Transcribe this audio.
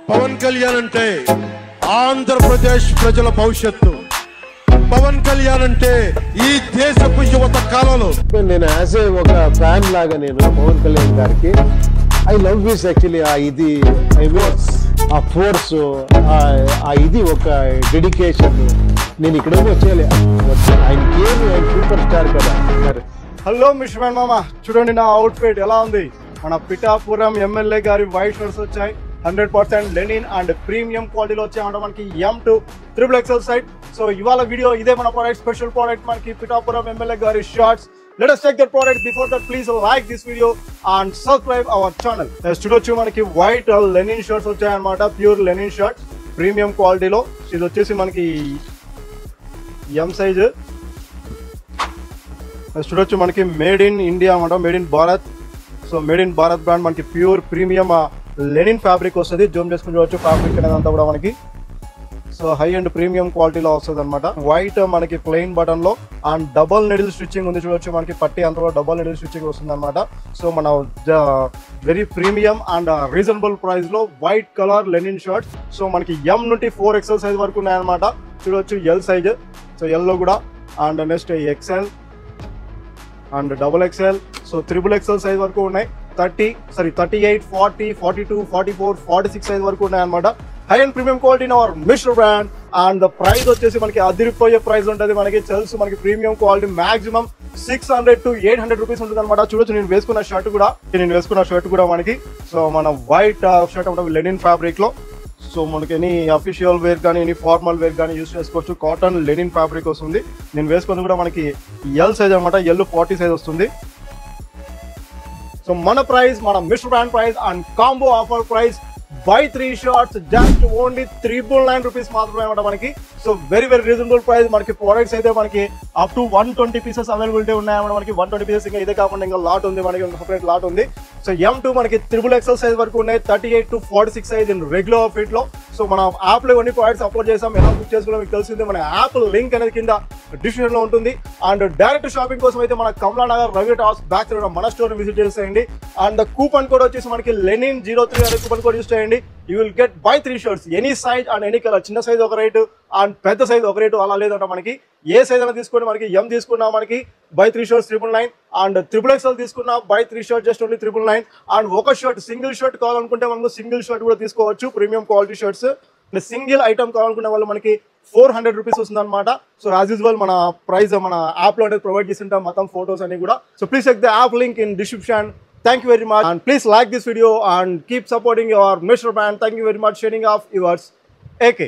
పవన్ కళ్యాణ్ అంటే ఆంధ్రప్రదేశ్ ప్రజల భవిష్యత్తు. పవన్ కళ్యాణ్ అంటే ఈ దేశపు యువత కాలంలో నేను యాజ్ ఏ ఒక ఫ్యాన్ లాగా నేను పవన్ కళ్యాణ్ గారికి ఐ లవ్ దిస్ యాక్చువల్లీ. ఆ ఇది ఆ ఫోర్స్ ఆ ఇది ఒక డెడికేషన్. నేను ఇక్కడే వచ్చేయాలి ఆయనకి ఆయన సూపర్ స్టార్ కదా. హలో మిశ్రమన్ మామ, చూడండి నా అవుట్ఫిట్ ఎలా ఉంది. మన పిఠాపురం ఎమ్మెల్యే గారి వైట్ షర్ట్స్ వచ్చాయి. 100% లెనిన్ అండ్ ప్రీమియం క్వాలిటీలో వచ్చాయన్నమాట మనకి M2 XXL సైట్. సో ఇవాళ వీడియో ఇదే మన ప్రోడక్ట్, స్పెషల్ ప్రోడక్ట్ మనకి పిఠాపురం ఎమ్మెల్యే గారి shirts. Let us check the product. Before that, please like this video and subscribe our channel. చూడొచ్చు మనకి వైట్ లెనిన్ షర్ట్స్ వచ్చాయన్నమాట, ప్యూర్ లెనిన్ షర్ట్స్ ప్రీమియం క్వాలిటీలో. ఇది వచ్చేసి మనకి M సైజ్. చూడొచ్చు మనకి మేడ్ ఇన్ ఇండియా అన్నమాట, made in Bharat. So made in Bharat brand మనకి ప్యూర్ ప్రీమియం లెనిన్ ఫ్యాబ్రిక్ వస్తుంది. జూమ్ చేసుకుని చూడవచ్చు ఫ్యాబ్రిక్ అనేది అంతా కూడా మనకి. సో హై అండ్ ప్రీమియం క్వాలిటీలో వస్తుంది అనమాట. వైట్ మనకి ప్లెయిన్ బటన్ లో అండ్ డబల్ నెడిల్ స్టిచ్చింగ్ ఉంది. చూడొచ్చు మనకి పట్టి అంతా కూడా డబల్ నెడిల్ స్టిచ్చింగ్ వస్తుంది అనమాట. సో మన very premium and reasonable price లో white colour linen shirts. So మనకి M నుండి 4XL సైజ్ వరకు ఉన్నాయన్నమాట. చూడొచ్చు L సైజ్. సో L లో కూడా and next XL and XXL. So XXL size వరకు ఉన్నాయి. 38, 40, 42, 44, 46 సైజ్ వరకు ఉన్నాయి అనమాట. High and premium quality in our mister brand. And the price వచ్చేసి మనకి అదిరిపోయే ప్రైస్ ఉంటుంది. మనకి తెలుసు మనకి premium quality maximum 600 to 800 rupees ఉంటుంది అనమాట. చూడొచ్చు నేను వేసుకున్న షర్ట్ కూడా మనకి. సో మన వైట్ షర్ట్ అంటే లెనిన్ ఫ్యాబ్రిక్ లో. సో మనకి ఎనీ అఫీషియల్ వేర్ కానీ ఎనీ ఫార్మల్ వేర్ కానీ యూస్ చేసుకోవచ్చు. కాటన్ లెనిన్ ఫ్యాబ్రిక్ వస్తుంది. నేను వేసుకున్నది కూడా మనకి L సైజ్ అనమాట. L 40 సైజ్ వస్తుంది. సో మన ప్రైస్, మన mister brand price and combo offer price by 3 shirts just only 999 rupees మాత్రమే అనమాట మనకి. So very reasonable price. మనకి ప్రోడక్ట్స్ అయితే మనకి అప్ టు 120 పీసెస్ అవైలబిలిటీ ఉన్నాయన్నమాట మనకి. 120 పీసెస్ ఇంకా ఇదే కాకుండా ఇంకా లాట్ ఉంది మనకి, ఇంకా సపరేట్ లాట్ ఉంది. సో M2 మనకి XXL సైజ్ వరకు ఉన్నాయి. 38 to 46 size in regular fit లో. సో మన యాప్ లో కొన్ని ప్రోడక్ట్స్ అప్లోడ్ చేసాం. ఎలా బుక్ చేసుకోవాలో మీకు తెలిసిందే. మన యాప్ లింక్ అనేది కింద డిస్క్రిప్షన్ లో ఉంటుంది. అండ్ డైరెక్ట్ షాపింగ్ కోసం అయితే మన Kamalanagar Ravi toss back side మన స్టోర్ విజిట్ చేసేయండి. అండ్ కూపన్ కోడ్ వచ్చేసి మనకి లెనిన్ 03 అనే కూపన్ కోడ్ యూస్ చేయండి. You will get by 3 shirts any size and any colour. చిన్న సైజ్ ఒక రేటు అండ్ పెద్ద సైజ్ ఒక రేటు అలా లేదంట మనకి. ఏ సైజ్ అయినా తీసుకోండి. మనకి M తీసుకున్నా మనకి బై 3 షర్ట్స్ 999. అండ్ XXL తీసుకున్నా buy 3 shirt just only 999. And ఒక షర్ట్ సింగిల్ షర్ట్ కావాలనుకుంటే మనకు సింగిల్ షర్ట్ కూడా తీసుకోవచ్చు. Premium quality shirts. Single item కావాలనుకునే వాళ్ళు మనకి 400 రూపీస్ వస్తుంది అనమాట. సో యాజ్ యూజువల్ మన ప్రైస్ మన యాప్ లో అనేది ప్రొవైడ్ చేసి ఉంటాం మొత్తం ఫోటోస్ అన్ని కూడా. So please check the app link in description. Thank you very much and please like this video and keep supporting your Mr. Brand. Thank you very much. Shining off yours AK.